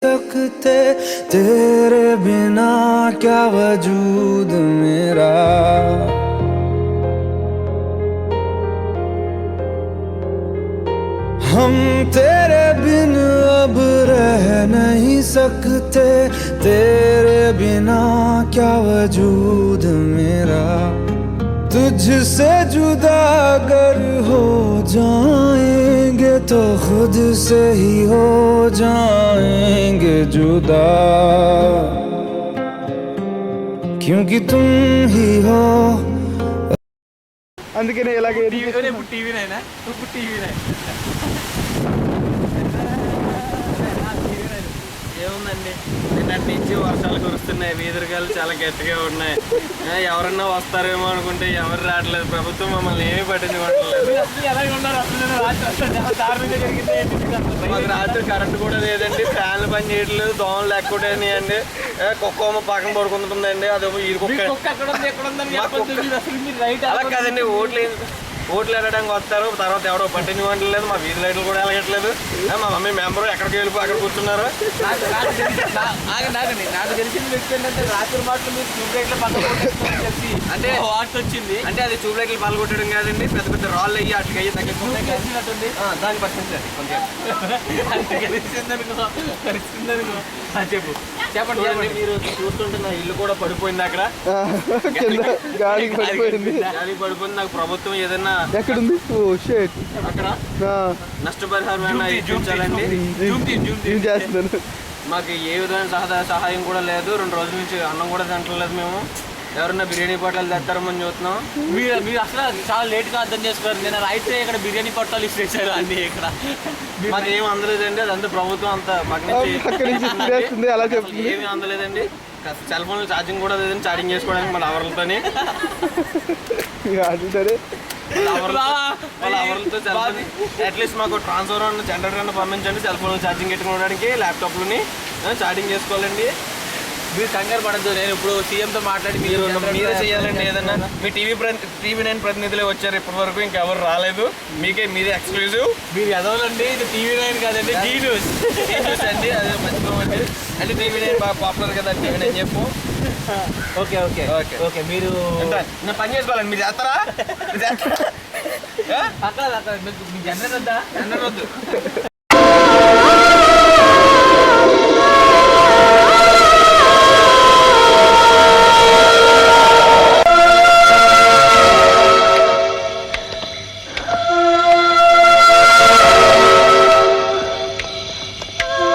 सकते तेरे बिना क्या वजूद मेरा। हम तेरे बिन अब रह नहीं सकते तेरे बिना क्या वजूद मेरा। तुझसे जुदा अगर हो जाएंगे तो खुद से ही हो जाएंगे जुदा, क्योंकि तुम ही हो। అందుకనే ఇలాగే టీవీ నైనా ఇప్పుడు టీవీ నైన్ ఏముందండి నిన్నటి నుంచి వర్షాలు కురుస్తున్నాయి, వీధురుగాలు చాలా గట్టిగా ఉన్నాయి. ఎవరన్నా వస్తారేమో అనుకుంటే ఎవరు రావట్లేదు. ప్రభుత్వం మమ్మల్ని ఏమీ పట్టించుకోవట్లేదు. మాకు రాత్రి కరెంట్ కూడా లేదండి, ఫ్యాన్లు పని చేయట్లేదు, దోమలు ఎక్కువైనాయండి, కుక్క పక్కన పడుకుంటుందండి. అది ఇది అలా కాదండి. ఓట్లు వెళ్ళడానికి వస్తారు, తర్వాత ఎవడో పట్టించుకోవట్లేదు. మా వీధి లైట్లు కూడా వెళ్ళట్లేదు. మా మమ్మీ మెంబరు ఎక్కడికి వెళ్ళిపో అక్కడ కూర్చున్నారు. నాకు తెలిసిన వ్యక్తి ఏంటంటే రాత్రి మాటలు మీరు ట్యూబ్ లైట్లు పగలగొట్టేసి అంటే వాట్ వచ్చింది అంటే అది ట్యూబ్ లైట్లు పగలగొట్టడం కాదండి, పెద్ద పెద్ద రాళ్ళు అయ్యి అట్లా అయ్యి తగ్గిపోతుంది. దాన్ని పట్టించండి కొంచెం చెప్పు చెప్పండి. మీరు చూస్తుంటే నా ఇల్లు కూడా పడిపోయింది, అక్కడ గాలి పడిపోయింది. నాకు ప్రభుత్వం ఏదైనా ఎక్కడుంది అక్కడ నష్టపరిహారం ఇప్పించాలండి. మాకు ఏ విధమైన సహాయం కూడా లేదు. 2 రోజుల నుంచి అన్నం కూడా తింటలేదు. మేము ఎవరన్నా బిర్యానీ పొట్లాలు తెస్తారమని చూస్తున్నాం. మీరు అసలు చాలా లేట్గా అర్థం చేసుకోరు. నేను అయితే ఇక్కడ బిర్యానీ పొట్లాలు ఇచ్చేసారు అన్ని. ఇక్కడ మాకు ఏమి అందలేదండి, అదంతా ప్రభుత్వం అంతా మాకు ఏమి అందలేదండి. సెల్ ఫోన్ ఛార్జింగ్ కూడా లేదండి, ఛార్జింగ్ చేసుకోవడానికి మన అవర్లతోని అట్లీస్ట్ మాకు ట్రాన్స్ఫర్ జనరేటర్ అన్న పంపించండి, సెల్ ఫోన్ ఛార్జింగ్ పెట్టుకోవడానికి, ల్యాప్టాప్లని ఛార్జింగ్ చేసుకోవాలండి. మీరు కంగారు పడద్దు. నేను ఇప్పుడు సీఎంతో మాట్లాడి మీరే చేయాలండి ఏదన్నా. మీ టీవీ నైన్ ప్రతినిధులే వచ్చారు ఇప్పటి వరకు, ఇంకెవరు రాలేదు. మీదే ఎక్స్క్లూజివ్. మీరు ఎదవాలండి, ఇది టీవీ నైన్ కాదండి, టీ న్యూస్ అండి. అదే మర్చిపోమండి. అంటే టీవీ నైన్ బాగా పాపులర్ కదా, టీవీ నైన్ చెప్పు. ఓకే ఓకే ఓకే ఓకే మీరు నేను పని చేసుకోవాలండి. మీరు చేస్తారా? అక్కడ మీ జనరేటర్ వద్దా? జనరేటర్ వద్దు.